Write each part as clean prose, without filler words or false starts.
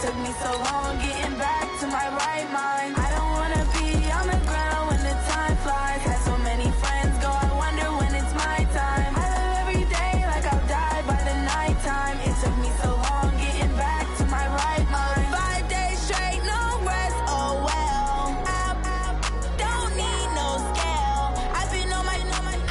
took me so long getting back to my right mind. I don't wanna be on the ground when the time flies. Had so many friends go, I wonder when it's my time. I live every day like I'll die by the nighttime. It took me so long getting back to my right mind. 5 days straight, no rest, oh well. I don't need no scale. I've been on my,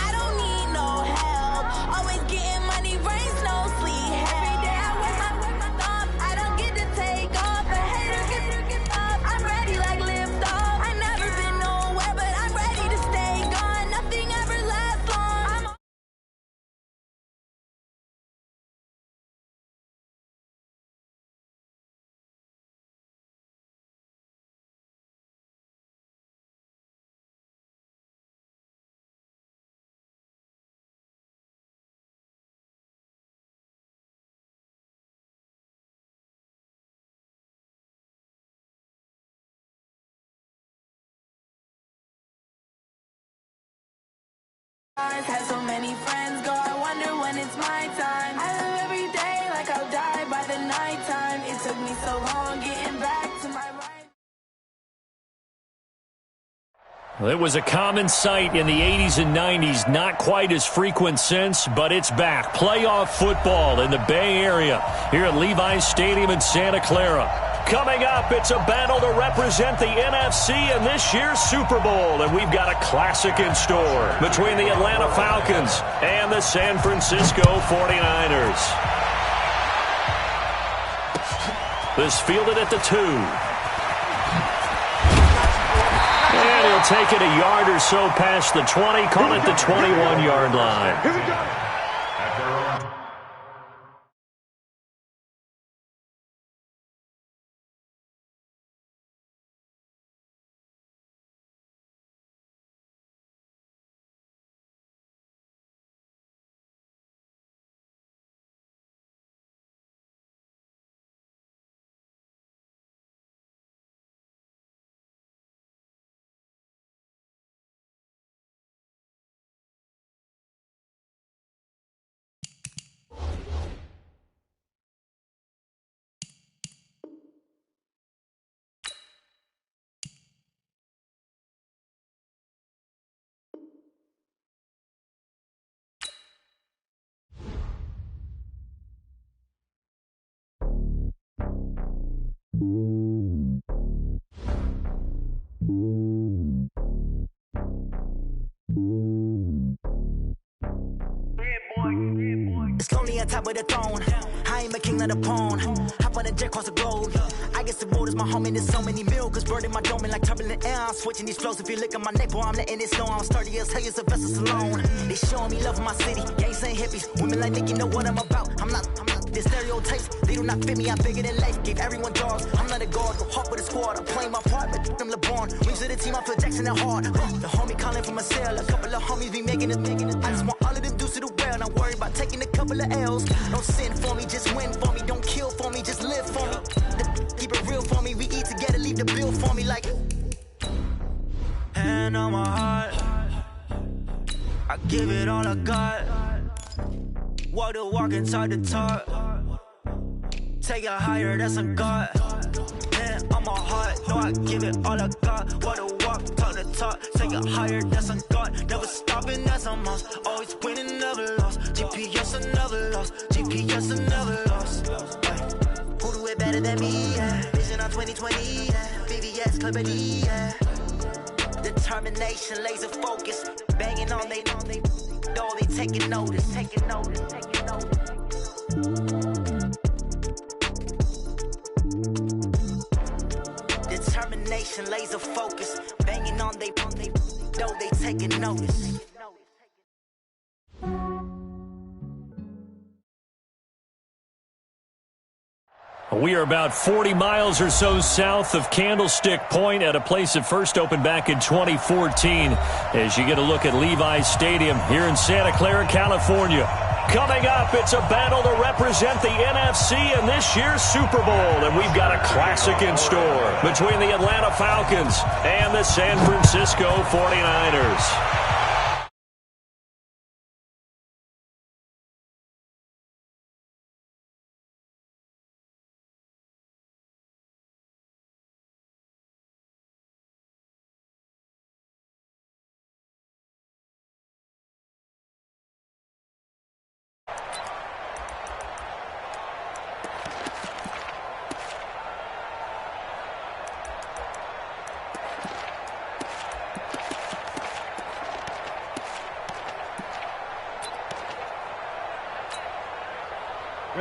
I don't need no help. Always getting money, rain, snow, sleet. Every day I wear my thumb. I don't get to take off. The haters get up. I'm ready like lift off. I never been nowhere, but I'm ready to stay gone. Nothing ever lasts long. Had so many friends go, I wonder when it's my time. I live every day like I'll die by the nighttime. It took me so long getting back to my right. Well, it was a common sight in the 80s and 90s, not quite as frequent since, but it's back. Playoff football in the Bay Area here at Levi's Stadium in Santa Clara. Coming up, it's a battle to represent the NFC in this year's Super Bowl, and we've got a classic in store between the Atlanta Falcons and the San Francisco 49ers. This fielded at the 2. And he'll take it a yard or so past the 20, call it the 21-yard line. Here we go. It's lonely on top of the throne. I ain't a king of the pawn. Hop on a jet across the globe. I guess the road is my home and there's so many miracles burning my dome like turbulent air. I'm switching these flows. If you look at my neck, boy, I'm letting it snow. I'm sturdy as hell, it's a vessel alone. They showing me love in my city. Gang saying hippies. Women like Nick, you know what I'm about. I'm not the stereotypes. They do not fit me. I'm bigger than life. Gave everyone dogs. I'm not a guard. Go hard with the squad. I'm playing my part, but them LeBron. Wings of the team, I feel Jackson and hard. The homie calling from a cell. A couple of homies be making it. I just want all of them dudes to the well. Not worried about taking a couple of L's. Don't sin for me, just win for me. Don't kill for me, just live for me. Keep it real for me. We eat together, leave the bill for me like. Hand on my heart, I give it all I got. Walk the walk inside the talk. Take it higher, that's a God. Hand on my heart, no, I give it all I got. Walk the walk, talk the talk. Take it higher, that's a God. Never stopping, that's a must. Always winning, never lost. GPS, I never lost. GPS, I never lost. Who do it better than me? Yeah. Vision on 2020. Yeah. VVS, Clarity. Yeah. Determination, laser focus. Banging on they door, they taking notice. Taking notice. Taking notice. Determination, laser focus. Banging on they door, they taking notice. We are about 40 miles or so south of Candlestick Point at a place that first opened back in 2014 as you get a look at Levi's Stadium here in Santa Clara, California. Coming up, it's a battle to represent the NFC in this year's Super Bowl, and we've got a classic in store between the Atlanta Falcons and the San Francisco 49ers.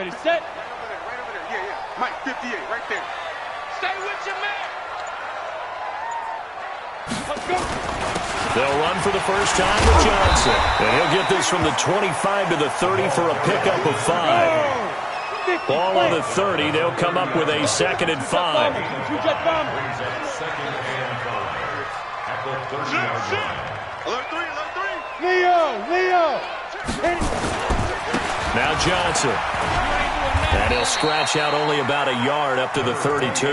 Ready, set. Right over there. Yeah. Mike, 58, right there. Stay with your man. Let's go. They'll run for the first time with Johnson. And he'll get this from the 25 to the 30 for a pickup of 5. Ball on the 30. They'll come up with a 2nd and 5. Leo. Now Johnson. And he'll scratch out only about a yard up to the 32.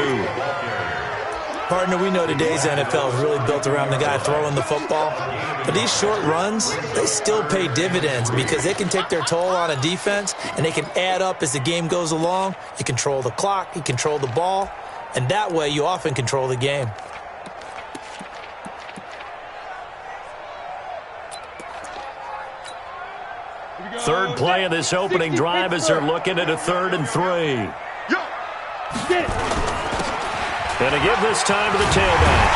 Partner, we know today's NFL is really built around the guy throwing the football. But these short runs, they still pay dividends because they can take their toll on a defense and they can add up as the game goes along. You control the clock, you control the ball, and that way you often control the game. Third play of this opening drive as they're looking at a 3rd and 3. Get it. And to give this time to the tailback.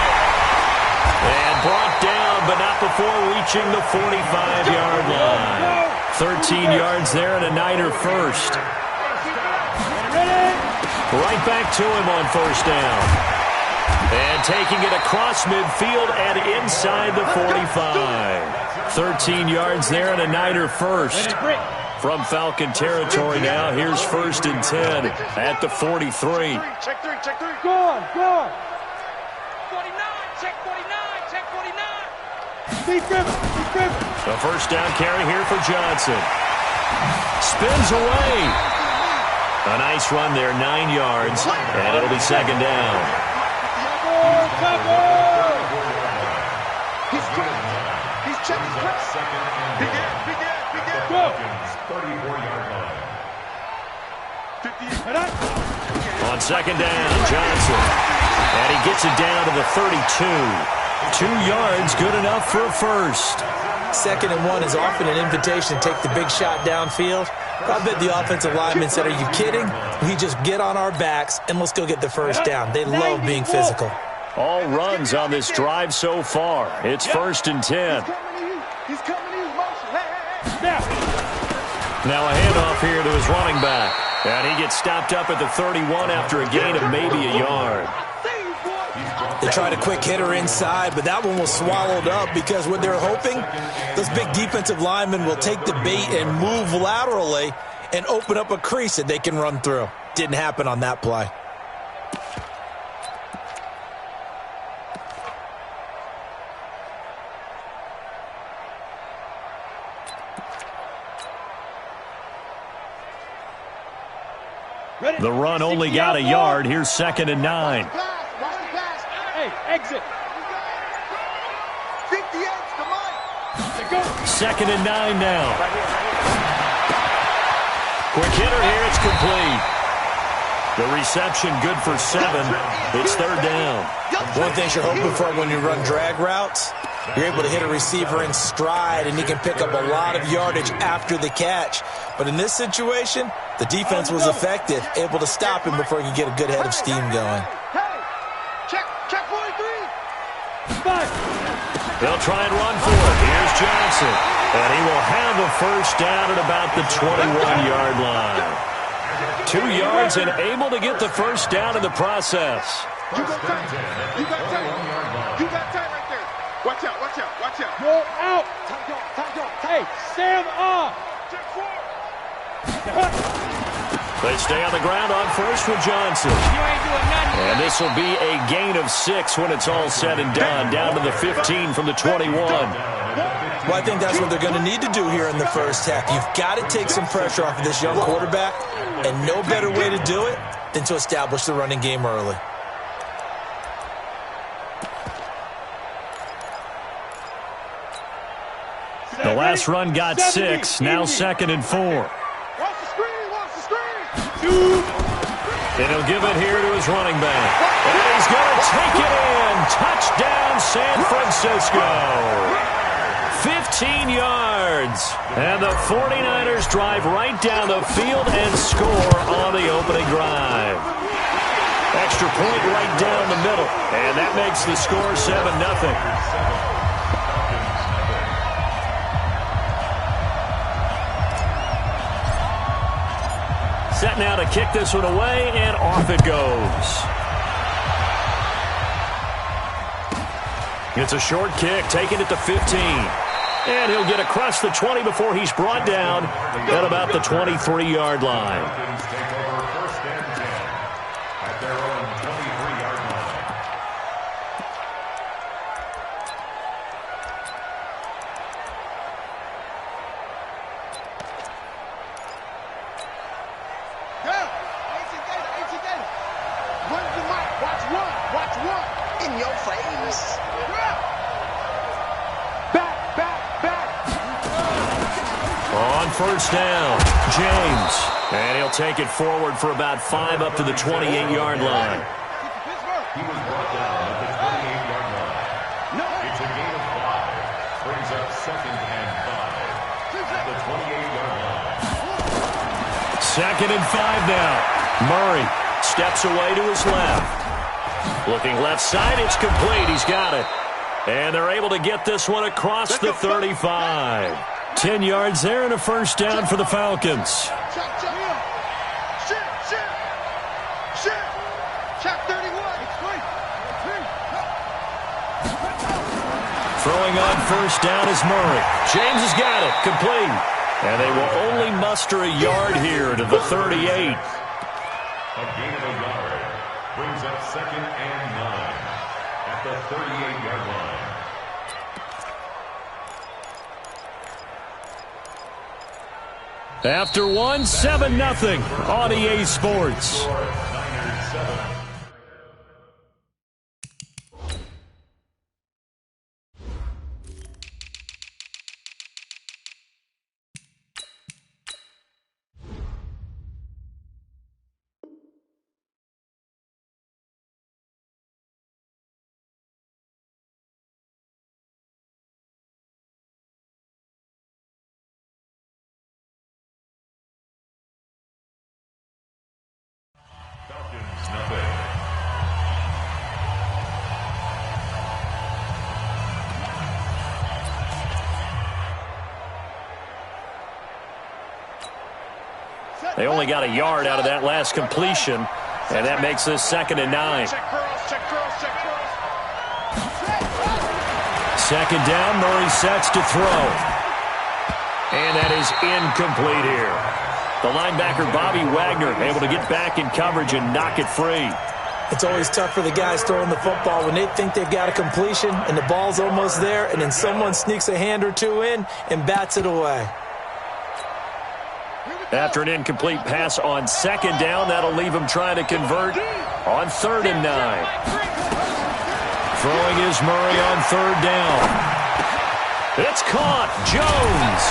And brought down, but not before reaching the 45-yard line. 13 yards there and a Niner first. Right back to him on 1st down. And taking it across midfield and inside the 45. 13 yards there and a Niner first. From Falcon territory now, here's 1st and 10 at the 43. Check three. Go on. 49, check 49. Be driven. A 1st down carry here for Johnson. Spins away. A nice run there, 9 yards, and it'll be 2nd down. He's checking. Big Ed. Go. 34-yard line. 58. On 2nd down, Johnson. And he gets it down to the 32. 2 yards, good enough for a first. 2nd and 1 is often an invitation to take the big shot downfield. I bet the offensive lineman said, are you kidding? We just get on our backs and let's go get the 1st down. They love being physical. All runs on this drive so far. It's 1st and 10. He's coming. Now a handoff here to his running back. And he gets stopped up at the 31 after a gain of maybe a yard. They tried a quick hitter inside, but that one was swallowed up because what they're hoping, those big defensive linemen will take the bait and move laterally and open up a crease that they can run through. Didn't happen on that play. The run only got a yard. Here's 2nd and 9. Hey, exit. 58's the money. 2nd and 9 now. Quick hitter here. It's complete. The reception good for 7. It's 3rd down. One thing you're hoping for when you run drag routes, you're able to hit a receiver in stride and he can pick up a lot of yardage after the catch. But in this situation, the defense was effective, able to stop him before he could get a good head of steam going. Hey, check 43. They'll try and run for it. Here's Johnson. And he will have a 1st down at about the 21-yard line. 2 yards and able to get the 1st down in the process. You got time. You got time right there. Watch out. Go out. Hey, Sam off. Check 4. They stay on the ground on 1st with Johnson. And this will be a gain of 6 when it's all said and done, down to the 15 from the 21. Well, I think that's what they're going to need to do here in the 1st half. You've got to take some pressure off of this young quarterback, and no better way to do it than to establish the running game early. The last run got 6, now 2nd and 4. Watch the screen. And he'll give it here to his running back. And he's going to take it in. Touchdown, San Francisco. 15 yards. And the 49ers drive right down the field and score on the opening drive. Extra point right down the middle. And that makes the score 7-0. set now to kick this one away, and off it goes. It's a short kick, taking it to 15. And he'll get across the 20 before he's brought down at about the 23-yard line. First down, James. And he'll take it forward for about 5 up to the 28-yard line. He was brought down at the 28-yard line. It's a gain of 5. Brings up 2nd and 5 at the 28-yard line. 2nd and 5 now. Murray steps away to his left. Looking left side, it's complete. He's got it. And they're able to get this one across the 35. 10 yards there and a first down for the Falcons. Throwing on first down is Murray. James has got it. Complete. And they will only muster a yard here to the 38. A gain of a yard. Brings up 2nd and 9 at the 38-yard line. After 1, 7-0 on EA Sports. They only got a yard out of that last completion, and that makes this 2nd and 9. Second down, Murray sets to throw. And that is incomplete here. The linebacker, Bobby Wagner, able to get back in coverage and knock it free. It's always tough for the guys throwing the football when they think they've got a completion and the ball's almost there, and then someone sneaks a hand or two in and bats it away. After an incomplete pass on 2nd down, that'll leave him trying to convert on 3rd and 9. Throwing is Murray on 3rd down. It's caught. Jones.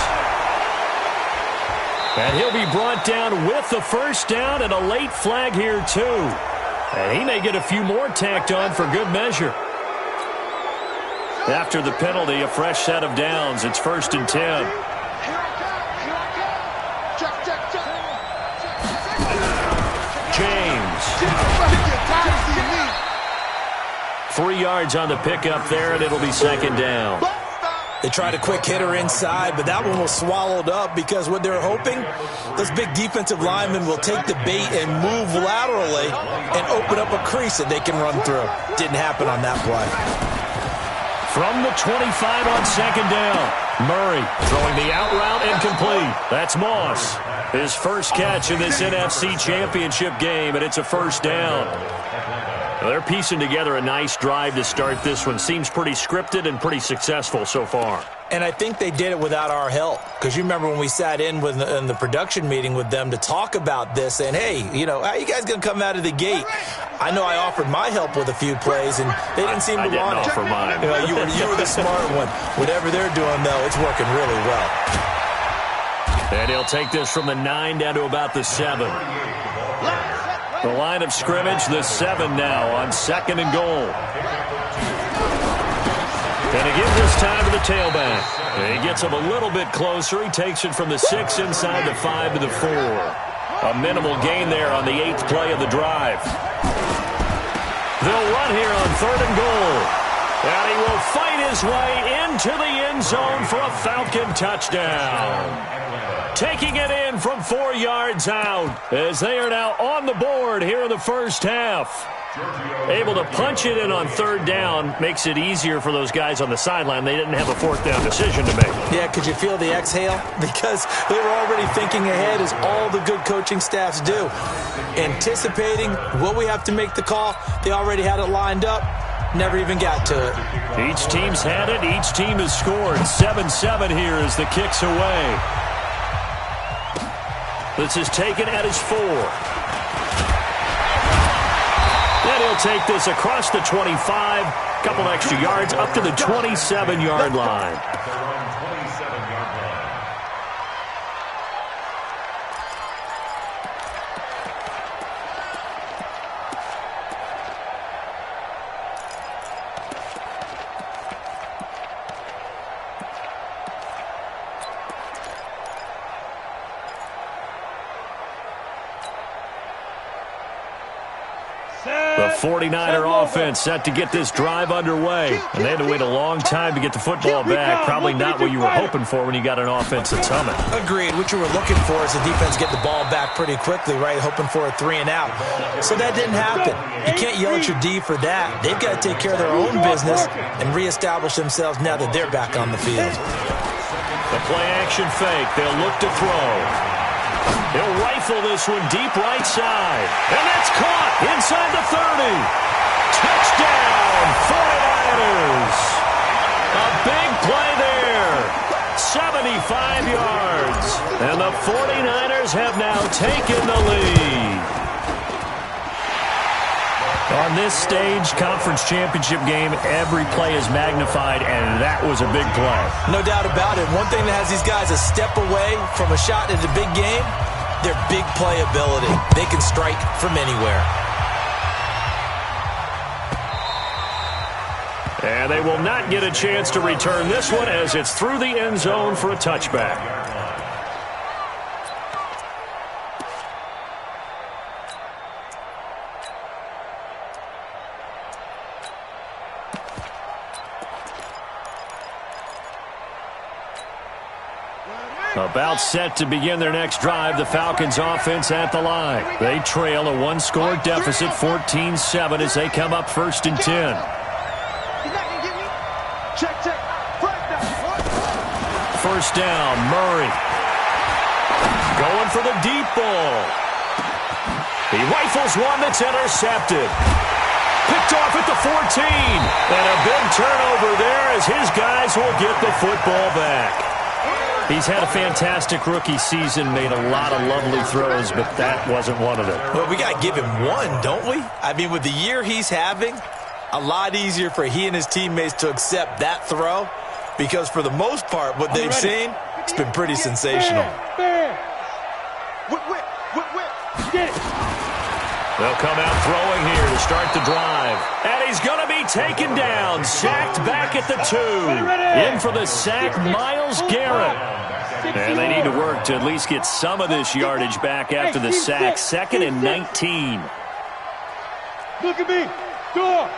And he'll be brought down with the first down and a late flag here, too. And he may get a few more tacked on for good measure. After the penalty, a fresh set of downs. It's 1st and 10. James. 3 yards on the pickup there, and it'll be 2nd down. They tried a quick hitter inside, but that one was swallowed up because what they're hoping, those big defensive linemen will take the bait and move laterally and open up a crease that they can run through. Didn't happen on that play. From the 25 on 2nd down, Murray throwing the out route incomplete. That's Moss. His first catch in this NFC Championship game, and it's a first down. Now they're piecing together a nice drive to start this one. Seems pretty scripted and pretty successful so far. And I think they did it without our help. Because you remember when we sat in the production meeting with them to talk about this, and hey, you know, how you guys going to come out of the gate? I know I offered my help with a few plays, and they didn't seem to want it. I didn't offer mine. You were the smart one. Whatever they're doing, though, it's working really well. And he'll take this from the 9 down to about the 7. The line of scrimmage, the 7 now on 2nd and goal. And he gives this time to the tailback. And he gets him a little bit closer. He takes it from the 6 inside the 5 to the 4. A minimal gain there on the 8th play of the drive. They'll run here on 3rd and goal. And he will fight his way into the end zone for a Falcon touchdown. Taking it in from 4 yards out as they are now on the board here in the first half. Able to punch it in on third down makes it easier for those guys on the sideline. They didn't have a fourth down decision to make. Yeah, could you feel the exhale? Because they were already thinking ahead, as all the good coaching staffs do. Anticipating what we have to make the call. They already had it lined up. Never even got to it. Each team's had it. Each team has scored. 7-7 here as the kick's away. This is taken at his 4. And he'll take this across the 25. Couple extra yards up to the 27-yard line. The 49er offense set to get this drive underway. And they had to wait a long time to get the football back. Probably not what you were hoping for when you got an offense that's humming. Agreed. What you were looking for is the defense get the ball back pretty quickly, right? Hoping for a 3 and out. So that didn't happen. You can't yell at your D for that. They've got to take care of their own business and reestablish themselves now that they're back on the field. The play-action fake. They'll look to throw. He'll rifle this one deep right side. And that's caught inside the 30. Touchdown, 49ers. A big play there. 75 yards. And the 49ers have now taken the lead. On this stage, conference championship game, every play is magnified, and that was a big play. No doubt about it. One thing that has these guys a step away from a shot at a big game, their big play ability. They can strike from anywhere. And they will not get a chance to return this one as it's through the end zone for a touchback. About set to begin their next drive, the Falcons offense at the line. They trail a 1-score deficit, 14-7, as they come up 1st and 10. First down, Murray. Going for the deep ball. He rifles one that's intercepted. Picked off at the 14. And a big turnover there as his guys will get the football back. He's had a fantastic rookie season, made a lot of lovely throws, but that wasn't one of them. Well, we got to give him one, don't we? I mean, with the year he's having, a lot easier for he and his teammates to accept that throw, because for the most part, what they've seen, it's been pretty sensational. Get it. They'll come out throwing here to start the drive. And he's going to be taken down. Sacked back at the 2. In for the sack, Myles Garrett. And they need to work to at least get some of this yardage back after the sack. 2nd and 19. Look at me. Go.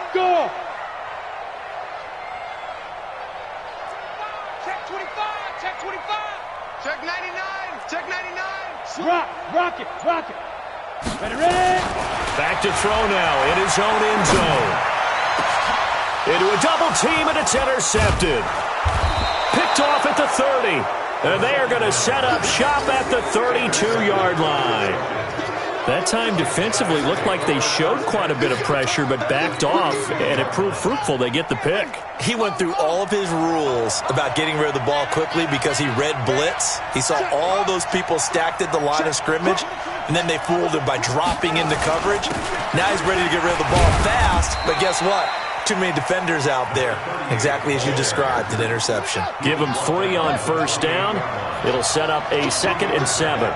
Check 25. Check 25. Check 99. Check 99. Rock it. Ready. Back to throw now in his own end zone. Into a double team, and it's intercepted. Picked off at the 30. And they are going to set up shop at the 32-yard line. That time defensively looked like they showed quite a bit of pressure, but backed off, and it proved fruitful. They get the pick. He went through all of his rules about getting rid of the ball quickly because he read blitz. He saw all those people stacked at the line of scrimmage, and then they fooled him by dropping into coverage. Now he's ready to get rid of the ball fast, but guess what? Too many defenders out there. Exactly as you described, an interception. Give him 3 on first down. It'll set up a 2nd and 7.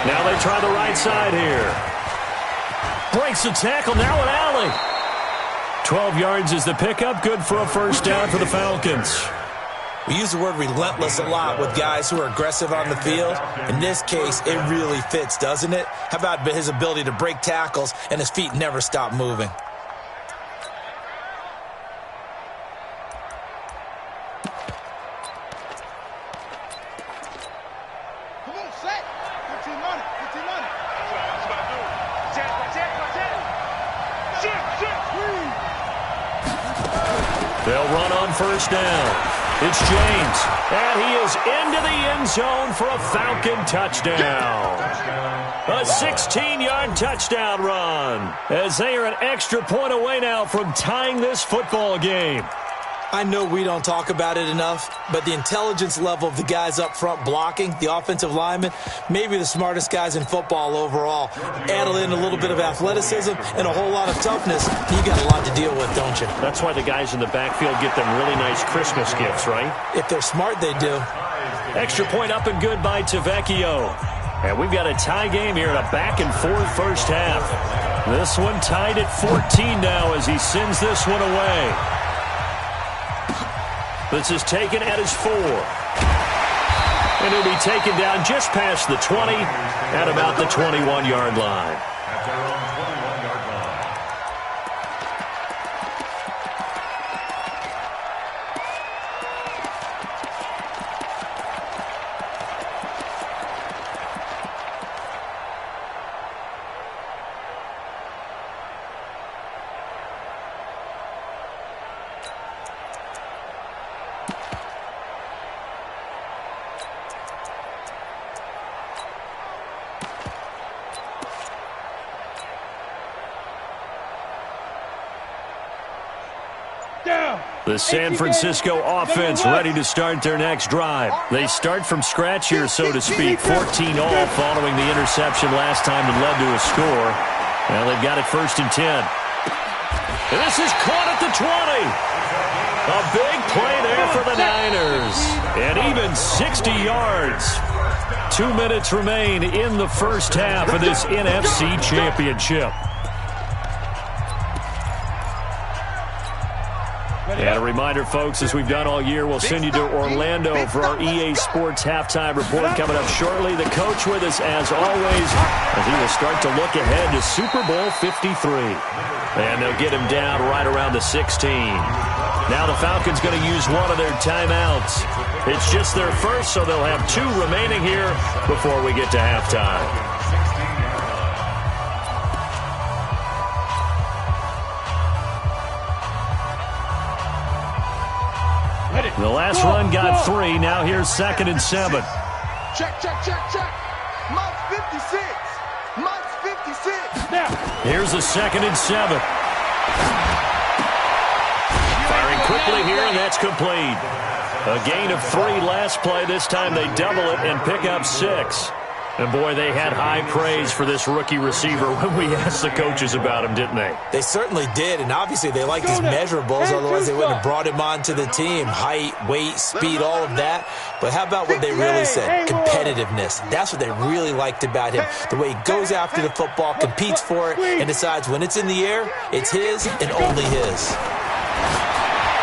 Now they try the right side here. Breaks the tackle, now an alley. 12 yards is the pickup, good for a first down for the Falcons. We use the word relentless a lot with guys who are aggressive on the field. In this case, it really fits, doesn't it? How about his ability to break tackles and his feet never stop moving? They'll run on first down. It's James, and he is into the end zone for a Falcon touchdown. A 16-yard touchdown run, as they are an extra point away now from tying this football game. I know we don't talk about it enough, but the intelligence level of the guys up front blocking, the offensive linemen, maybe the smartest guys in football overall. Add in a little bit of athleticism and a whole lot of toughness, you got a lot to deal with, don't you? That's why the guys in the backfield get them really nice Christmas gifts, right? If they're smart, they do. Extra point up and good by Tavecchio. And we've got a tie game here in a back-and-forth first half. This one tied at 14 now as he sends this one away. This is taken at his 4. And he'll be taken down just past the 20 at about the 21-yard line. At their own 21-yard line. The San Francisco offense ready to start their next drive. They start from scratch here, so to speak. 14-all following the interception last time that led to a score. Well, they've got it first and 10. And this is caught at the 20. A big play there for the Niners. And even 60 yards. 2 minutes remain in the first half of this NFC Championship. And a reminder, folks, as we've done all year, we'll send you to Orlando for our EA Sports halftime report coming up shortly. The coach with us, as always, as he will start to look ahead to Super Bowl 53. And they'll get him down right around the 16. Now the Falcons going to use one of their timeouts. It's just their first, so they'll have 2 remaining here before we get to halftime. The last run got 3. Now here's 2nd and 7. Check, check, check, check. Mike's 56. Mike's 56. Now. Here's a 2nd and 7. Firing quickly here, and that's complete. A gain of 3 last play. This time they double it and pick up 6. And, boy, they had high praise for this rookie receiver when we asked the coaches about him, didn't they? They certainly did, and obviously they liked his measurables, otherwise they wouldn't have brought him onto the team. Height, weight, speed, all of that. But how about what they really said? Competitiveness. That's what they really liked about him. The way he goes after the football, competes for it, and decides when it's in the air, it's his and only his.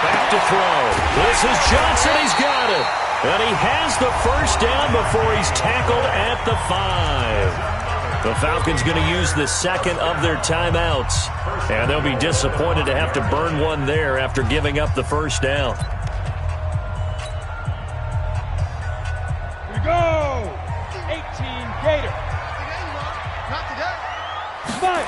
Back to throw. This is Johnson. He's got it. And he has the first down before he's tackled at the 5. The Falcons going to use the 2nd of their timeouts. And they'll be disappointed to have to burn one there after giving up the first down. Here we go. 18 Gator. Not today. Fire.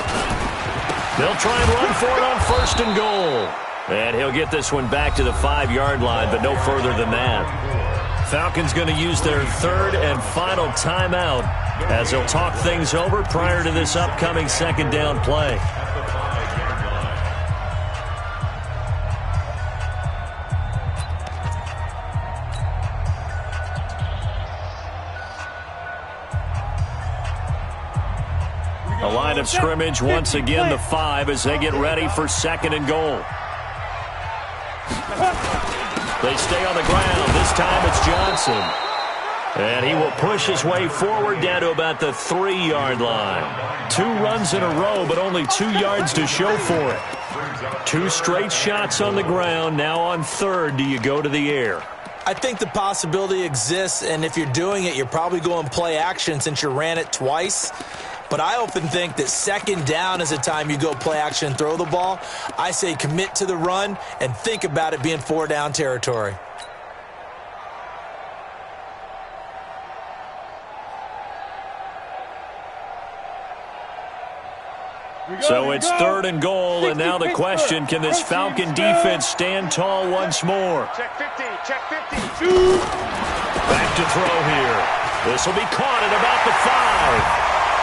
They'll try and run for it on 1st and goal. And he'll get this one back to the 5-yard line, but no further than that. Falcons going to use their 3rd and final timeout as they'll talk things over prior to this upcoming 2nd down play. A line of scrimmage once again, the 5, as they get ready for 2nd and goal. They stay on the ground. This time it's Johnson. And he will push his way forward down to about the 3-yard line. 2 runs in a row, but only 2 yards to show for it. 2 straight shots on the ground. Now on 3rd, do you go to the air? I think the possibility exists, and if you're doing it, you're probably going play action since you ran it twice. But I often think that 2nd down is the time you go play action and throw the ball. I say commit to the run and think about it being 4-down territory. So it's 3rd and goal, and now the question, can this Falcon defense stand tall once more? Check 50, check 50. Back to throw here. This will be caught at about the 5.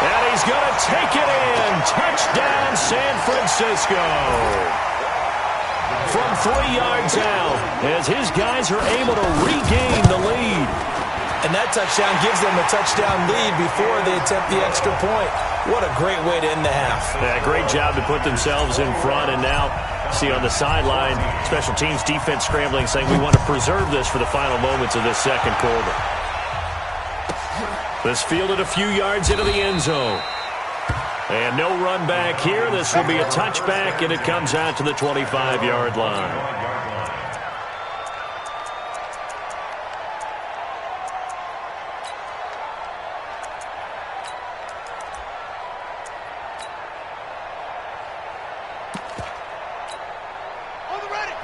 And he's going to take it in. Touchdown, San Francisco. From 3 yards out, as his guys are able to regain the lead. And that touchdown gives them a touchdown lead before they attempt the extra point. What a great way to end the half. Yeah, great job to put themselves in front. And now, see on the sideline, special teams defense scrambling, saying we want to preserve this for the final moments of this second quarter. This fielded a few yards into the end zone. And no run back here. This will be a touchback, and it comes out to the 25-yard line.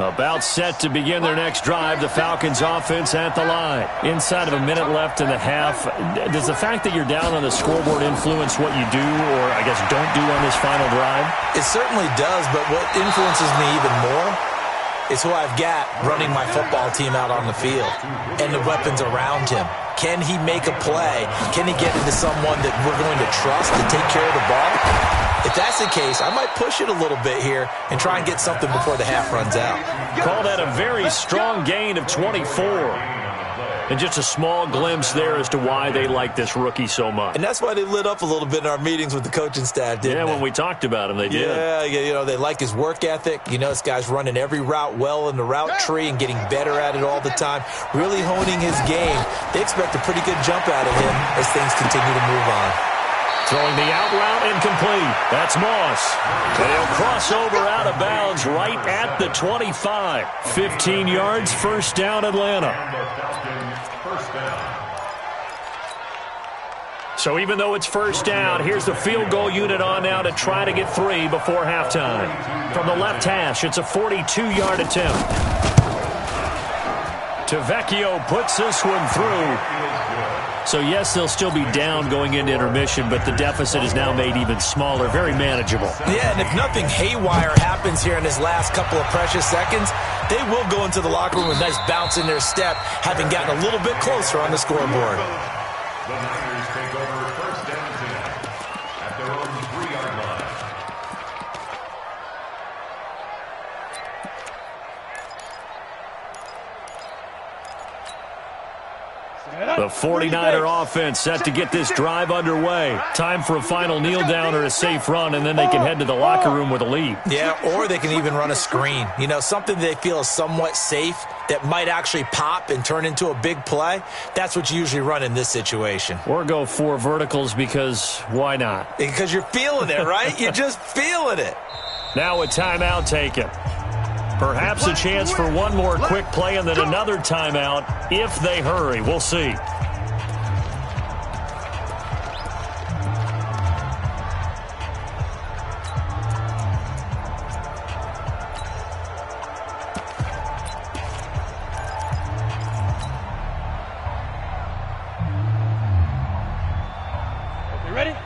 About set to begin their next drive, the Falcons offense at the line. Inside of a minute left in the half. Does the fact that you're down on the scoreboard influence what you do, or I guess don't do on this final drive? It certainly does, but what influences me even more is who I've got running my football team out on the field and the weapons around him. Can he make a play? Can he get into someone that we're going to trust to take care of the ball? If that's the case, I might push it a little bit here and try and get something before the half runs out. Call that a very strong gain of 24. And just a small glimpse there as to why they like this rookie so much. And that's why they lit up a little bit in our meetings with the coaching staff, didn't they? When we talked about him, they did. Yeah, you know, they like his work ethic. You know, this guy's running every route well in the route tree and getting better at it all the time, really honing his game. They expect a pretty good jump out of him as things continue to move on. Throwing the out route incomplete. That's Moss. And he'll cross over out of bounds right at the 25. 15 yards, first down, Atlanta. So even though it's first down, here's the field goal unit on now to try to get 3 before halftime. From the left hash, it's a 42-yard attempt. Tavecchio puts this one through. So, yes, they'll still be down going into intermission, but the deficit is now made even smaller, very manageable. Yeah, and if nothing haywire happens here in his last couple of precious seconds, they will go into the locker room with a nice bounce in their step, having gotten a little bit closer on the scoreboard. The Niners take over first and 10 at their own 3-yard line. The 49er offense set to get this drive underway. Time for a final kneel down or a safe run, and then they can head to the locker room with a lead. Yeah, or they can even run a screen. You know, something they feel is somewhat safe that might actually pop and turn into a big play. That's what you usually run in this situation. Or go 4 verticals because why not? Because you're feeling it, right? You're just feeling it. Now a timeout taken. Perhaps a chance for one more quick play and then another timeout if they hurry. We'll see.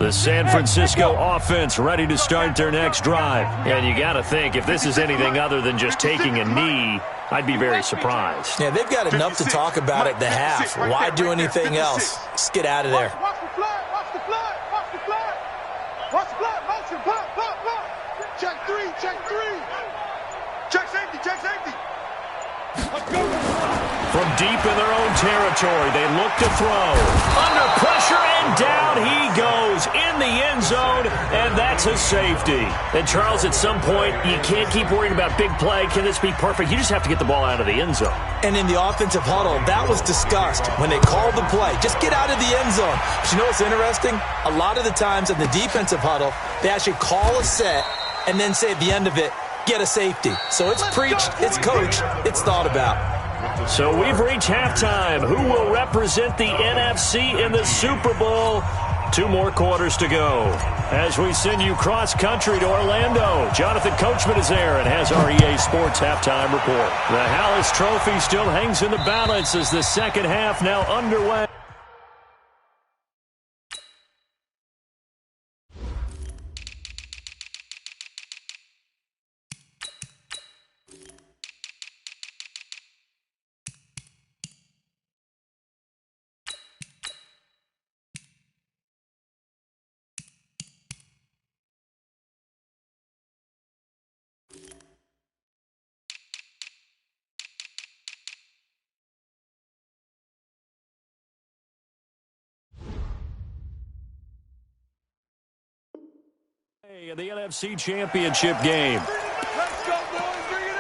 The San Francisco offense ready to start their next drive. And you got to think, if this is anything other than just taking a knee, I'd be very surprised. Yeah, they've got enough to talk about at the half. Why do anything else? Let's get out of there. Watch the flag, watch the flag, watch the flag. Watch the flag, motion, block. Check 3, check 3. Check safety, check safety. Let's go. From deep in their own territory, they look to throw. Under pressure, and down he goes in the end zone, and that's a safety. And, Charles, at some point, you can't keep worrying about big play. Can this be perfect? You just have to get the ball out of the end zone. And in the offensive huddle, that was discussed when they called the play. Just get out of the end zone. But you know what's interesting? A lot of the times in the defensive huddle, they actually call a set and then say at the end of it, get a safety. So it's preached, it's coached, it's thought about. So we've reached halftime. Who will represent the NFC in the Super Bowl? 2 more quarters to go. As we send you cross-country to Orlando, Jonathan Coachman is there and has our EA Sports halftime report. The Hallis Trophy still hangs in the balance as the second half now underway. In the NFC Championship game. Let's go, boys. Bring it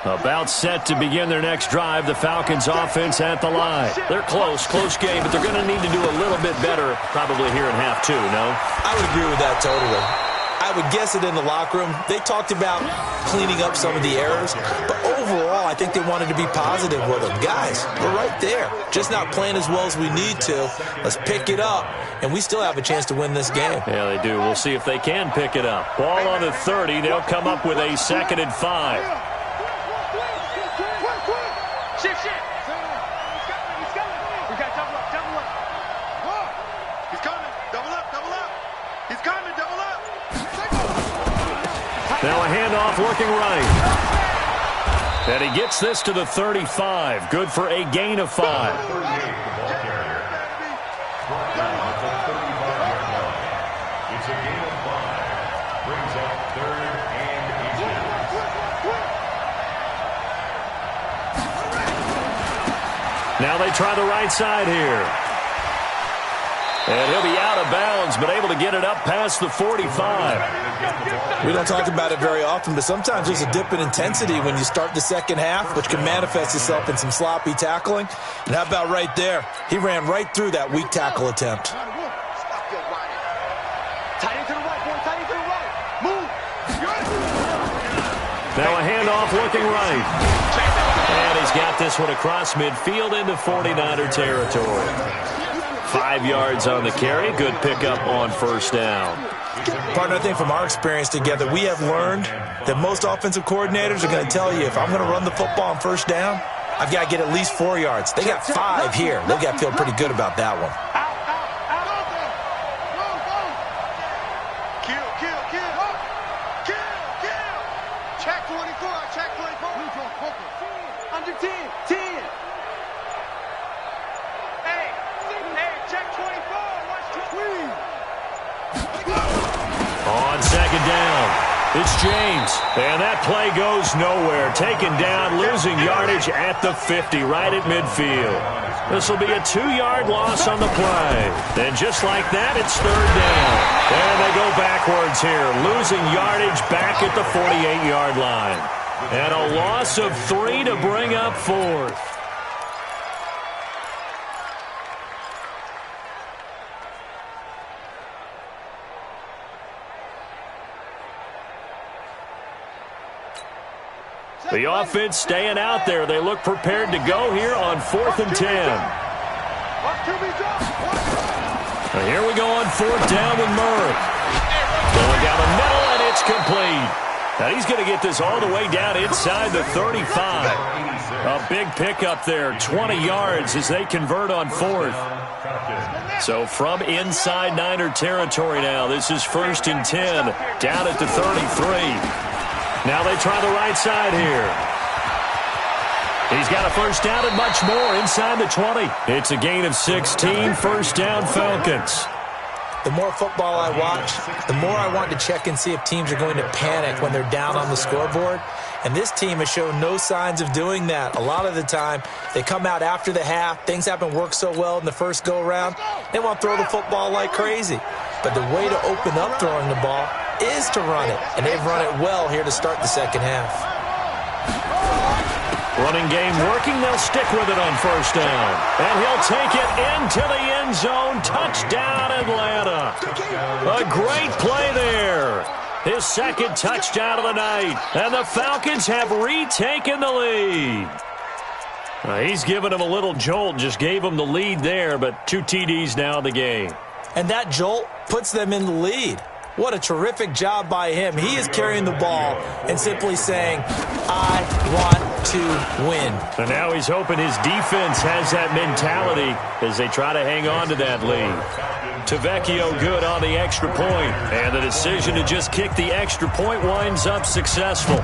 on. About set to begin their next drive. The Falcons offense at the line. They're close game, but they're going to need to do a little bit better probably here in half two, no? I would agree with that totally. I would guess it in the locker room. They talked about cleaning up some of the errors, but overall, I think they wanted to be positive with them. Guys, we're right there. Just not playing as well as we need to. Let's pick it up, and we still have a chance to win this game. Yeah, they do. We'll see if they can pick it up. Ball on the 30. They'll come up with a 2nd and 5. Shift. He's coming. We got double up. He's coming. Double up. He's coming. Double up. Now a handoff looking right. And he gets this to the 35. Good for a gain of 5. It's a gain of 5. Brings up 3rd and 18. Now they try the right side here. And he'll be out of bounds, but able to get it up past the 45. We don't talk about it very often, but sometimes there's a dip in intensity when you start the second half, which can manifest itself in some sloppy tackling. And how about right there? He ran right through that weak tackle attempt. Tight end to the right, boy. Tight end to the right. Move. Now a handoff looking right. And he's got this one across midfield into 49er territory. 5 yards on the carry. Good pickup on 1st down. Partner, I think from our experience together, we have learned that most offensive coordinators are going to tell you, if I'm going to run the football on 1st down, I've got to get at least 4 yards. They got 5 here. They've got to feel pretty good about that one. Kill. Check 24. Under 10. Hey, check 24. Watch 20. On 2nd down, it's James. And that play goes nowhere. Taken down, losing yardage at the 50, right at midfield. This will be a 2-yard loss on the play. And just like that, it's 3rd down. And they go backwards here, losing yardage back at the 48-yard line. And a loss of 3 to bring up 4th. The offense staying out there. They look prepared to go here on 4th and 10. Now here we go on 4th down with Murray. Going down the middle, and it's complete. Now he's going to get this all the way down inside the 35. A big pickup there, 20 yards as they convert on 4th. So from inside Niner territory now, this is 1st and 10, down at the 33. Now they try the right side here. He's got a 1st down and much more inside the 20. It's a gain of 16, 1st down Falcons. The more football I watch, the more I want to check and see if teams are going to panic when they're down on the scoreboard. And this team has shown no signs of doing that. A lot of the time, they come out after the half. Things haven't worked so well in the first go-around. They want to throw the football like crazy. But the way to open up throwing the ball is to run it. And they've run it well here to start the second half. Running game working. They'll stick with it on 1st down. And he'll take it into the end zone. Touchdown, Atlanta. A great play there. His 2nd touchdown of the night. And the Falcons have retaken the lead. He's given him a little jolt. Just gave him the lead there, but 2 TDs now in the game. And that jolt puts them in the lead. What a terrific job by him. He is carrying the ball and simply saying, I want to win. And now he's hoping his defense has that mentality as they try to hang on to that lead. Tavecchio good on the extra point. And the decision to just kick the extra point winds up successful.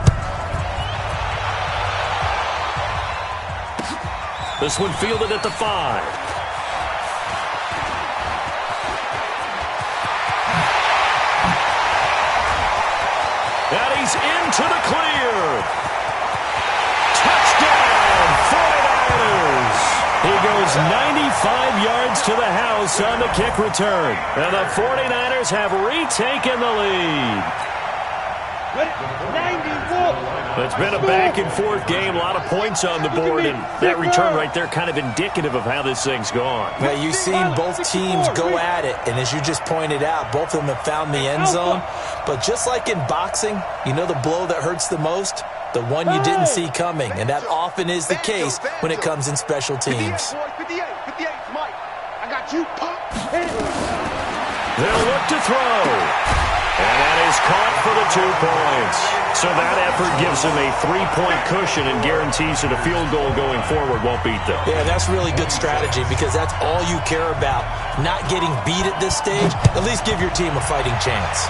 This one fielded at the 5. And he's into the clear. Touchdown, 49ers. He goes 95 yards to the house on the kick return. And the 49ers have retaken the lead. It's been a back-and-forth game, a lot of points on the board, and that return right there kind of indicative of how this thing's gone. Well, you've seen both teams go at it, and as you just pointed out, both of them have found the end zone. But just like in boxing, you know the blow that hurts the most? The one you didn't see coming, and that often is the case when it comes in special teams. 58, Mike. I got you, Pop. They'll look to throw. And that is caught for the 2 points. So that effort gives them a 3-point cushion and guarantees that a field goal going forward won't beat them. Yeah, that's really good strategy because that's all you care about. Not getting beat at this stage. At least give your team a fighting chance.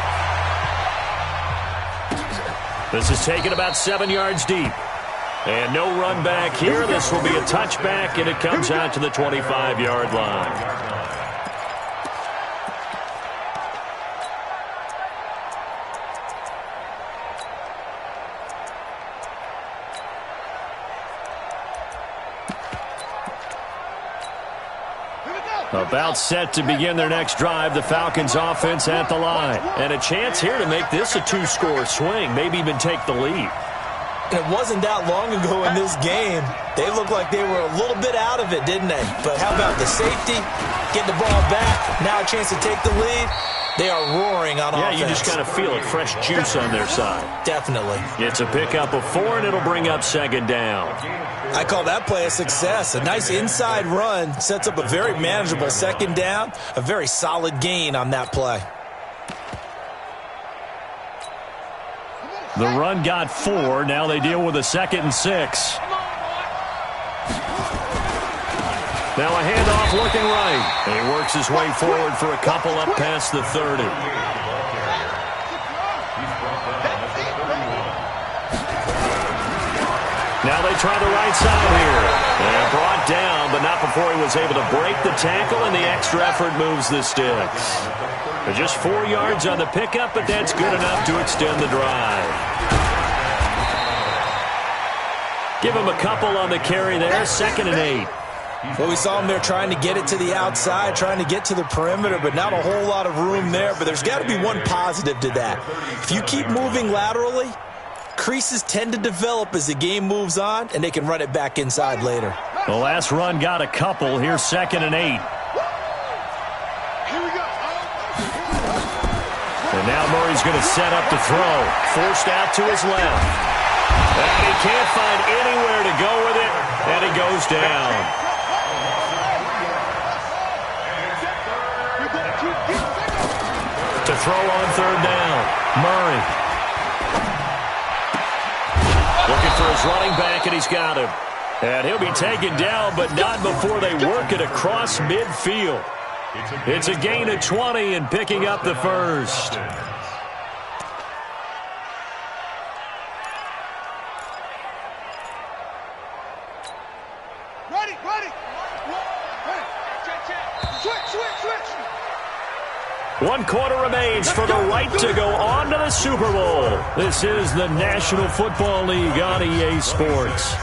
This is taken about 7 yards deep. And no run back here. This will be a touchback, and it comes out to the 25-yard line. About set to begin their next drive, the Falcons offense at the line. And a chance here to make this a 2-score swing, maybe even take the lead. It wasn't that long ago in this game. They looked like they were a little bit out of it, didn't they? But how about the safety? Get the ball back. Now a chance to take the lead. They are roaring on offense. Yeah, you just kind of feel it. Fresh juice on their side. Definitely. It's a pickup of 4, and it'll bring up 2nd down. I call that play a success. A nice inside run sets up a very manageable 2nd down. A very solid gain on that play. The run got 4. Now they deal with a 2nd and 6. Now a handoff looking right. And he works his way forward for a couple up past the 30. Now they try the right side here. And brought down, but not before he was able to break the tackle, and the extra effort moves the sticks. Just 4 yards on the pickup, but that's good enough to extend the drive. Give him a couple on the carry there, 2nd and 8. Well, we saw him there trying to get it to the outside, trying to get to the perimeter, but not a whole lot of room there. But there's got to be one positive to that. If you keep moving laterally, creases tend to develop as the game moves on, and they can run it back inside later. The last run got a couple. Here's 2nd and 8. And now Murray's going to set up to throw. Forced out to his left. And he can't find anywhere to go with it, and he goes down. To throw on 3rd down, Murray. Looking for his running back, and he's got him. And he'll be taken down, but not before they work it across midfield. It's a gain of 20 and picking up the 1st. Ready. Switch. 1 quarter remains for the right to go on to the Super Bowl. This is the National Football League on EA Sports.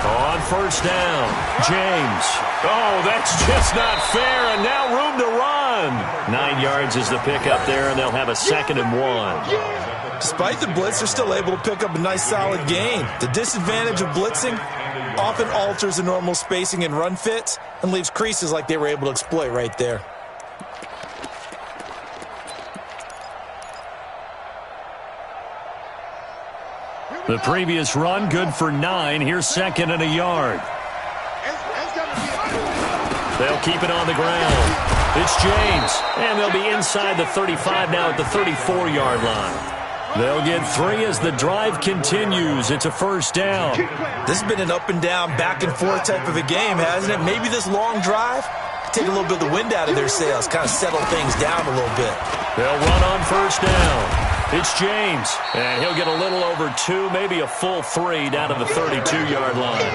On 1st down, James. Oh, that's just not fair, and now room to run. 9 yards is the pickup there, and they'll have a 2nd and 1. Despite the blitz, they're still able to pick up a nice solid gain. The disadvantage of blitzing often alters the normal spacing and run fits and leaves creases like they were able to exploit right there. The previous run, good for 9. Here's 2nd and a yard. They'll keep it on the ground. It's James, and they'll be inside the 35 now at the 34-yard line. They'll get 3 as the drive continues. It's a 1st down. This has been an up-and-down, back-and-forth type of a game, hasn't it? Maybe this long drive take a little bit of the wind out of their sails, kind of settle things down a little bit. They'll run on 1st down. It's James, and he'll get a little over 2, maybe a full 3 down to the 32-yard line.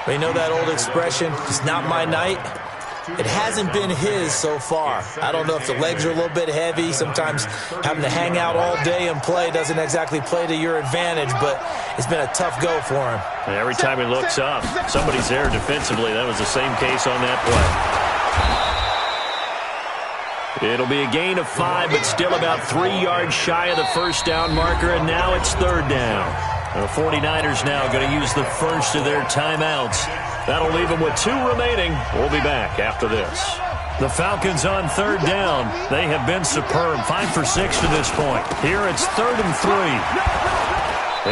We know that old expression, it's not my night. It hasn't been his so far. I don't know if the legs are a little bit heavy. Sometimes having to hang out all day and play doesn't exactly play to your advantage, but it's been a tough go for him. And every time he looks up, somebody's there defensively. That was the same case on that play. It'll be a gain of 5, but still about 3 yards shy of the first down marker, and now it's 3rd down. The 49ers now going to use the first of their timeouts. That'll leave them with 2 remaining. We'll be back after this. The Falcons on 3rd down. They have been superb. 5 for 6 to this point. Here it's 3rd and 3.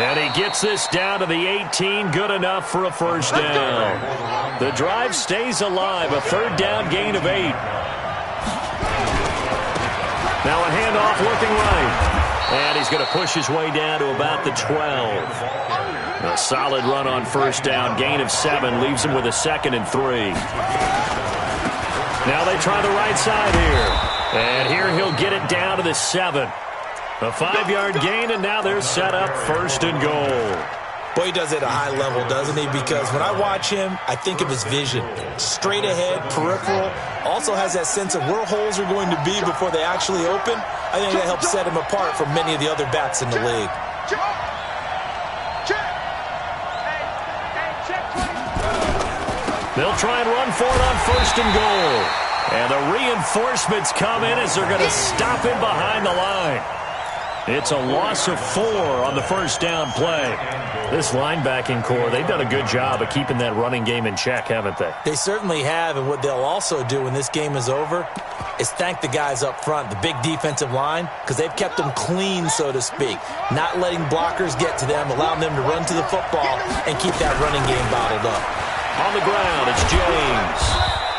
And he gets this down to the 18. Good enough for a first down. The drive stays alive. A 3rd down gain of 8. Now a handoff looking right. And he's going to push his way down to about the 12. A solid run on first down. Gain of 7 leaves him with a 2nd and 3. Now they try the right side here. And here he'll get it down to the 7. A 5-yard gain, and now they're set up 1st and goal. Boy, he does it at a high level, doesn't he? Because when I watch him, I think of his vision. Straight ahead, peripheral. Also has that sense of where holes are going to be before they actually open. I think that helps set him apart from many of the other backs in the league. They'll try and run for it on 1st and goal. And the reinforcements come in as they're going to stop him behind the line. It's a loss of 4 on the first down play. This linebacking core, they've done a good job of keeping that running game in check, haven't they? They certainly have, and what they'll also do when this game is over is thank the guys up front, the big defensive line, because they've kept them clean, so to speak. Not letting blockers get to them, allowing them to run to the football and keep that running game bottled up. On the ground, it's James.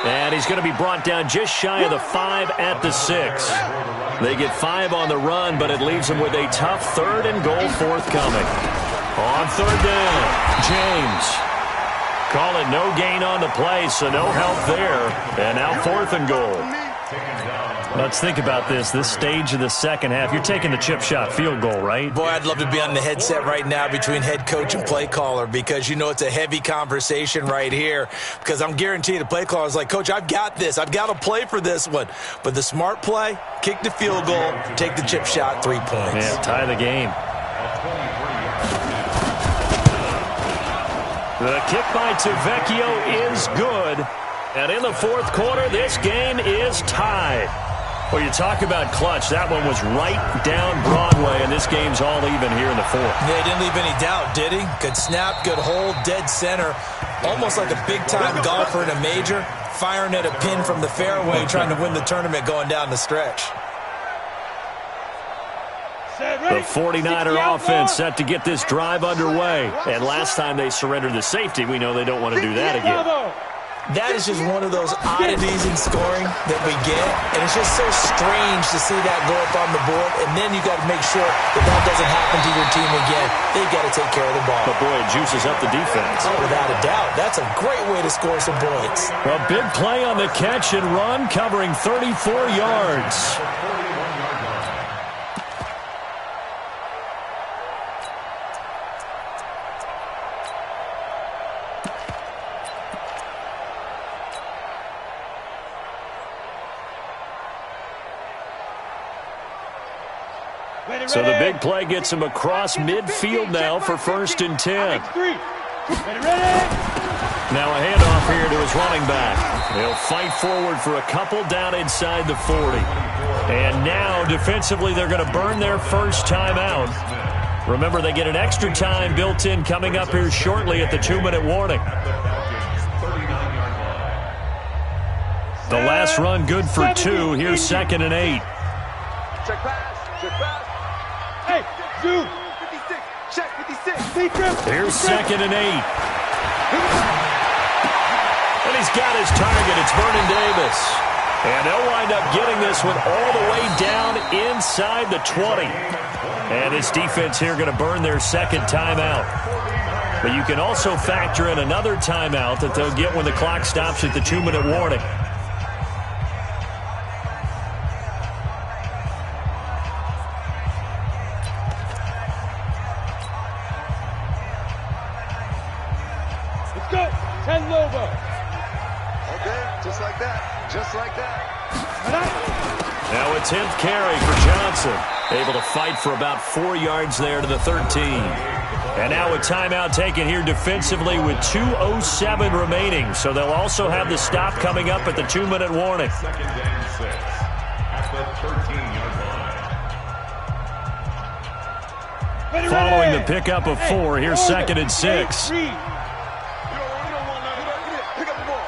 And he's going to be brought down just shy of the 5 at the 6. They get 5 on the run, but it leaves them with a tough 3rd and goal forthcoming. On 3rd down, James. Call it no gain on the play, so no help there. And now 4th and goal. Let's think about this stage of the second half. You're taking the chip shot field goal, right? Boy, I'd love to be on the headset right now between head coach and play caller, because you know it's a heavy conversation right here, because I'm guaranteed the play caller is like, Coach, I've got this. I've got to play for this one. But the smart play, kick the field goal, take the chip shot, 3 points. Yeah, tie the game. The kick by Tavecchio is good. And in the 4th quarter, this game is tied. Well, you talk about clutch. That one was right down Broadway, and this game's all even here in the 4th. Yeah, he didn't leave any doubt, did he? Good snap, good hold, dead center. Almost like a big-time golfer in a major, firing at a pin from the fairway, trying to win the tournament going down the stretch. The 49er offense set to get this drive underway. And last time they surrendered the safety, we know they don't want to do that again. That is just one of those oddities in scoring that we get, and it's just so strange to see that go up on the board, and then you got to make sure that doesn't happen to your team again. They've got to take care of the ball. But boy, it juices up the defense. Oh, without a doubt. That's a great way to score some points. A big play on the catch and run, covering 34 yards. So the big play gets him across midfield now for 1st and 10. Now a handoff here to his running back. He'll fight forward for a couple down inside the 40. And now defensively they're going to burn their first timeout. Remember, they get an extra time built in coming up here shortly at the 2-minute warning. The last run good for 2. Here's 2nd and 8. Check pass. Check pass. Hey, Zoom. 56. Check 56. Here's 2nd and 8. And he's got his target. It's Vernon Davis. And they'll wind up getting this one all the way down inside the 20. And this defense here going to burn their 2nd timeout. But you can also factor in another timeout that they'll get when the clock stops at the 2-minute warning. Bend over. Okay, just like that. Just like that. Now a 10th carry for Johnson. Able to fight for about 4 yards there to the 13. And now a timeout taken here defensively with 2:07 remaining. So they'll also have the stop coming up at the 2-minute warning. 2nd and 6 at the 13-yard line. Following the pickup of 4, here's 2nd and 6. You don't want to pick up the ball.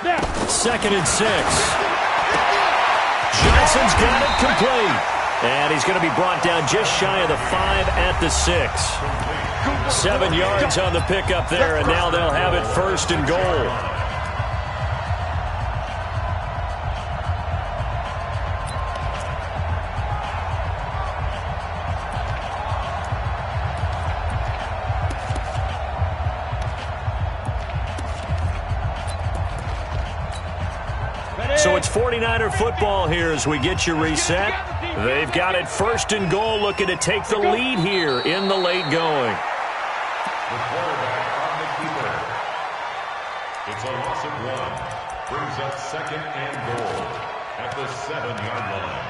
Now. 2nd and 6. Johnson's got it complete. And he's going to be brought down just shy of the 5 at the 6. 7 yards on the pickup there, and now they'll have it 1st and goal. So it's 49er football here as we get you reset. They've got it 1st and goal, looking to take the lead here in the late going. The quarterback on the keeper. It's a loss of 1. Brings up 2nd and goal at the 7-yard line.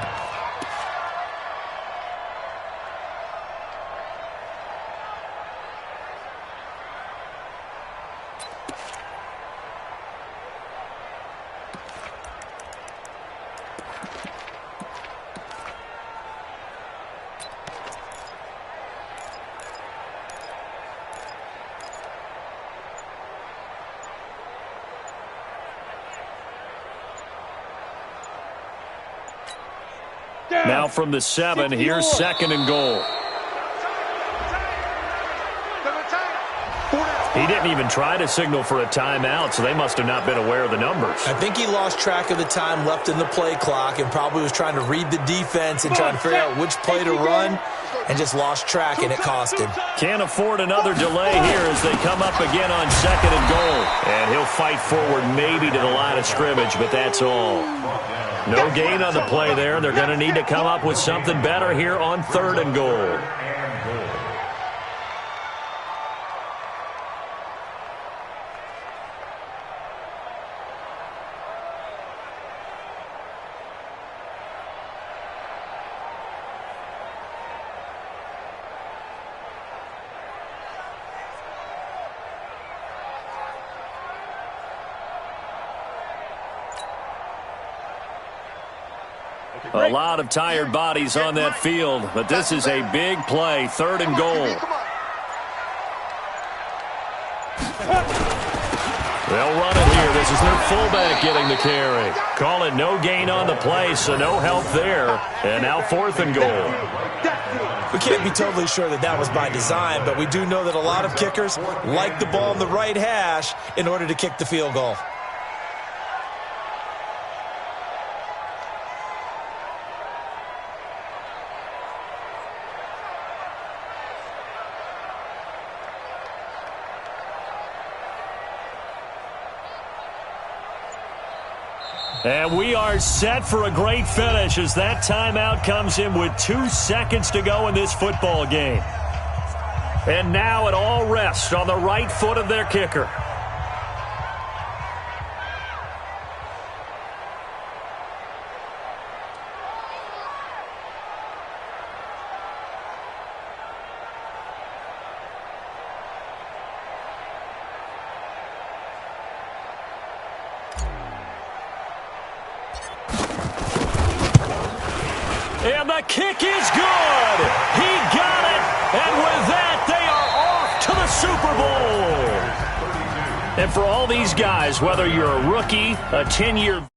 Now from the 7, here's 2nd and goal. He didn't even try to signal for a timeout, so they must have not been aware of the numbers. I think he lost track of the time left in the play clock and probably was trying to read the defense and trying to figure out which play to run and just lost track, and it cost him. Can't afford another delay here as they come up again on 2nd and goal. And he'll fight forward maybe to the line of scrimmage, but that's all. No gain on the play there. They're going to need to come up with something better here on 3rd and goal. A lot of tired bodies on that field, but this is a big play, 3rd and goal. They'll run it here. This is their fullback getting the carry. Call it no gain on the play, so no help there. And now 4th and goal. We can't be totally sure that that was by design, but we do know that a lot of kickers like the ball in the right hash in order to kick the field goal. And we are set for a great finish as that timeout comes in with 2 seconds to go in this football game. And now it all rests on the right foot of their kicker. And the kick is good. He got it. And with that, they are off to the Super Bowl. And for all these guys, whether you're a rookie, a 10-year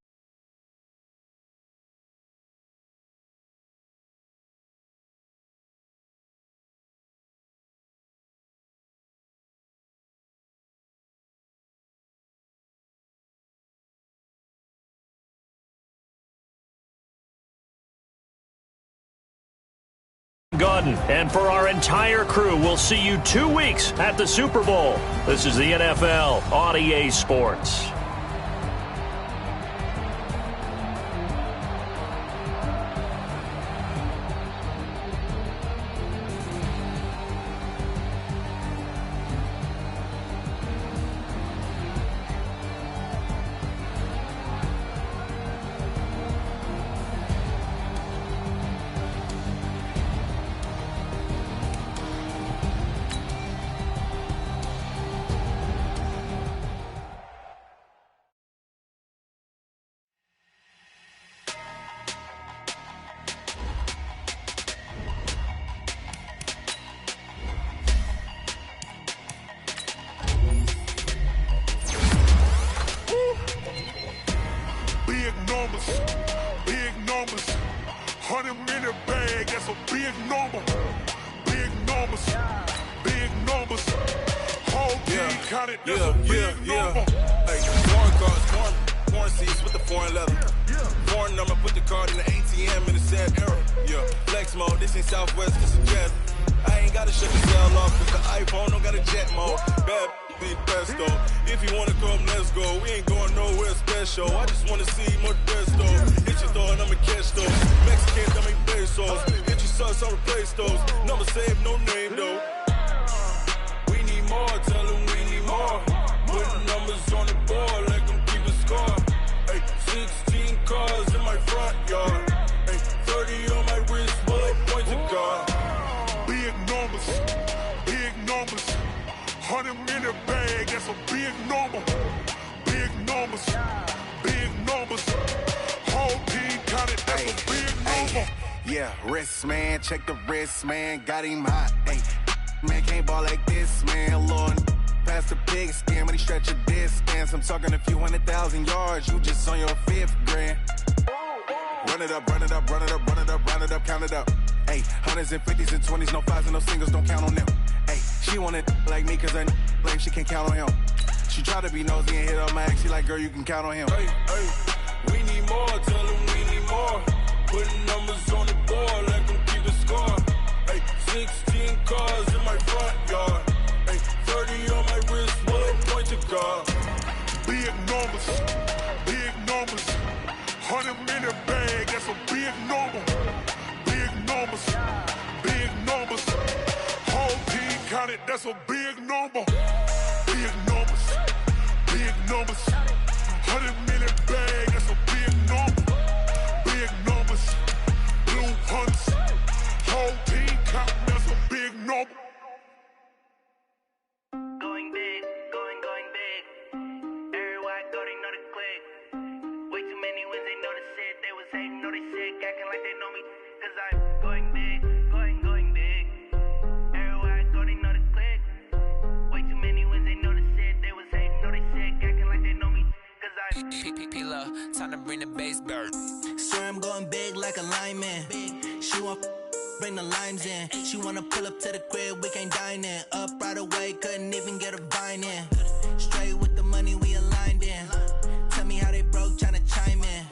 Gordon, and for our entire crew, we'll see you 2 weeks at the Super Bowl. This is the NFL on EA Sports. 100 minute bag, that's a big number. Big numbers, big numbers. Whole team counted, that's a big number. Hey, foreign cars, foreign seats with the foreign leather. Foreign number, put the card in the ATM in a sad era. Yeah, flex mode, this ain't Southwest, this is jet. I ain't gotta shut the cell off, cause the iPhone don't got a jet mode. Bad be best though. If you wanna come, let's go. We ain't going nowhere special. I just wanna see more desto. Hit your throw and I'ma catch those. Mexicans, I make pesos. Hit your sus, I'll replace those. Number save, no name though. We need more, tell them we need more. Put numbers on the board, let them keep a score. Hey, 16 cars in my front yard. Hey, 30 on my wrist, bullet point to God. Big numbers, big numbers. 100 minute bag, that's a big number. Big numbers, big numbers. Whole team counted, that's a big number. Yeah, wrist man, check the wrist man, got him hot. Hey, man can't ball like this, man. Lord, past the pig skin when he stretch a distance. I'm talking a few 100,000 yards, you just on your 5th grand. Run it up, run it up, run it up, run it up, run it up, count it up. Hey, hundreds and 50s and 20s, no 5s and no singles, don't count on them. Hey, she want it like me cause I like she can't count on him. She try to be nosy and hit up my ex, she like, girl, you can count on him. Hey, we need more, tell them we need more. Putting numbers on the board, let them keep a score. Hey, 16 cars in my front yard. Hey, 30 on my wrist, bullet point to God. Big numbers, big numbers. 100 minute bag, that's a big number. Big numbers, big numbers. Whole team counted, that's a big number. Big numbers, big numbers. 100 minute bag, that's a big number. Big numbers, blue hunts. Whole team counting, that's a big number. Going big, going big. Everywhere I go, they know the click. Way too many wins, they know the shit. They was hating, know they sick, acting like they know me. Cause I'm going big, going big. Everywhere I go, they know the click. Way too many wins, they know the shit. They was hating, know they sick, acting like they know me. Cause I'm P-P-P-Lo, time to bring the bass bird. Swear I'm going big like a lineman. She want bring the limes in. She wanna pull up to the crib, we can't dine in. Up right away, couldn't even get a vine in. Straight with the money we aligned in. Tell me how they broke, tryna chime in.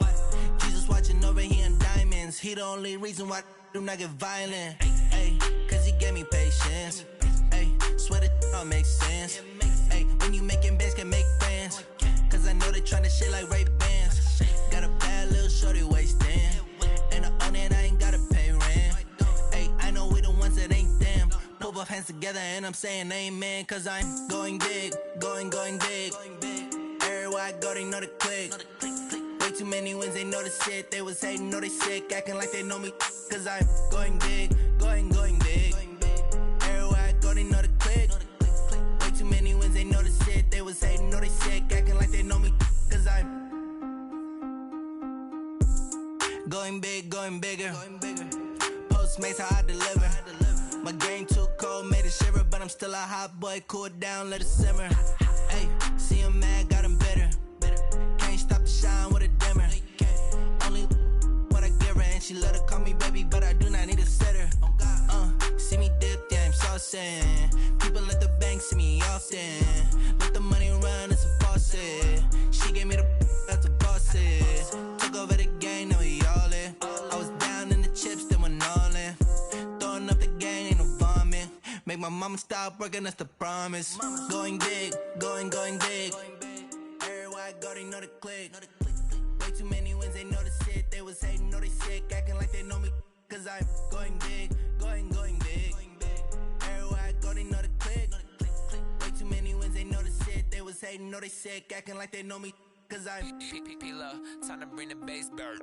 Jesus watching over here in diamonds. He the only reason why I do not get violent. Ay, cause he gave me patience. Ay, swear that all makes sense. Ay, when you making bands, can make friends. Cause I know they tryna shit like Ray-Bans. Got a bad little shorty wasting. And I own it, I ain't gotta pay rent. Ay, I know we the ones that ain't them. Pull both hands together and I'm saying amen. Cause I'm going big, going big. Everywhere I go, they know the click. Way too many wins, they know the shit. They was hating, know they sick, acting like they know me. Cause I'm going big, going big. Everywhere I go, they know the click. Way too many wins, they know the shit. They was hating, know they sick, acting like they know me. Cause I'm going big, going bigger. Postmates, how I deliver. My game too cold, made it shiver. But I'm still a hot boy, cool it down, let it simmer. Hey, see him mad, got him bitter. Can't stop the shine with a dimmer. Only what I give her, and she let her call me baby, but I do not need a sitter. See me dip, yeah, I'm saucing. People at the bank see me often. Let the money run, it's a faucet. She gave me the that's a faucet. Took over the game, now we all in. I was down in the chips, then went all in. Throwing up the gang, ain't no vomit. Make my mama stop working, that's the promise. Going big, going big. Everywhere I go, they know the click. Way too many wins, they know the shit. They was hating, know they sick, acting like they know me. Cause I'm going big, going big. Everywhere I go, they know the click. Way too many wins, they know the shit. They was hating, know they sick, acting like they know me. Cause I'm P-P-P-Lo, time to bring the bass bird.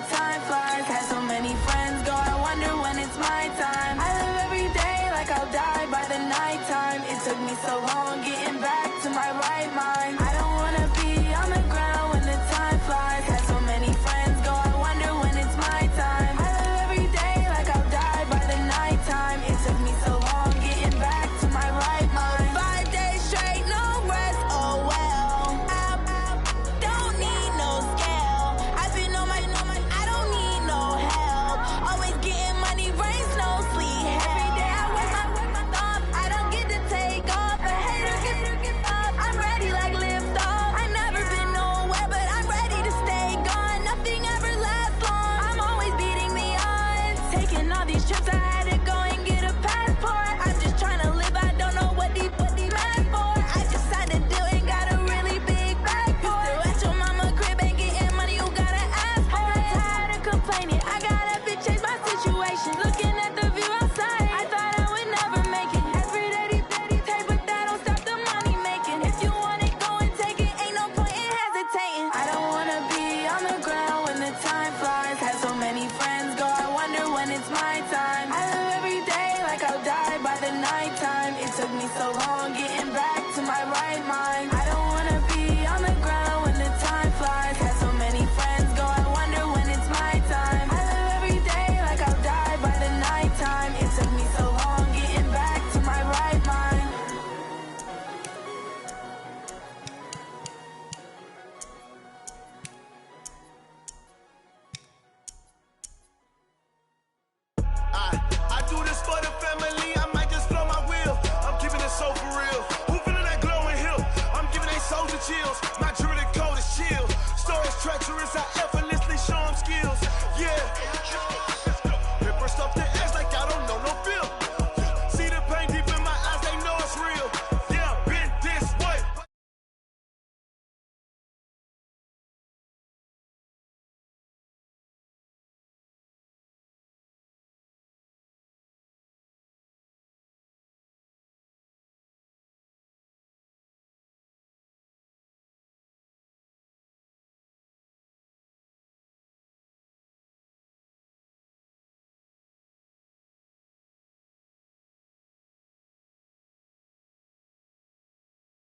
time flies. Had so many friends go, I wonder when it's my time. I live every day like I'll die by the nighttime. It took me so long getting back to my right mind. I don't wanna be on the ground when the time flies. Had so many friends go, I wonder when it's my time. I live every day like I'll die by the nighttime. It took me so long getting back to my right mind. 5 days straight, no rest, oh well. I don't need no scale. I've been on my, I don't need no help. Always getting money, rain, snow, sleet. Every day I waste my thoughts. I don't get to take off. A hater get up. I'm ready like lift off. I've never been nowhere, but I'm ready to stay gone. Nothing ever lasts long. I'm always beating the odds. Taking all these trips, I had to go and get a passport. I'm just trying to live, I don't know what these mad for. I just signed a deal and got a really big bag for it. Still at your mama crib and getting money, you gotta ask for it. I'm tired of complaining, I gotta change my situation. Looking at the view outside, I thought I would never make it. Every day these take, but that don't stop the money making. If you want it, go and take it, ain't no point in hesitating. I don't wanna be on the ground when the time flies. Had so many friends go, I wonder when it's my time. I live every day like I'll die by the nighttime. It took me so long getting back to my right mind. I don't wanna be on the ground when the time flies. Had so many friends go, I wonder when it's my time. I live every day like I'll die by the nighttime. It took me so long getting back to my right mind. I do this for the family, I might just blow my wheel. I'm keeping it so for real. Who feeling that glowing hill? I'm giving they soldier chills. My jewelry coat is chill. Storage treacherous, I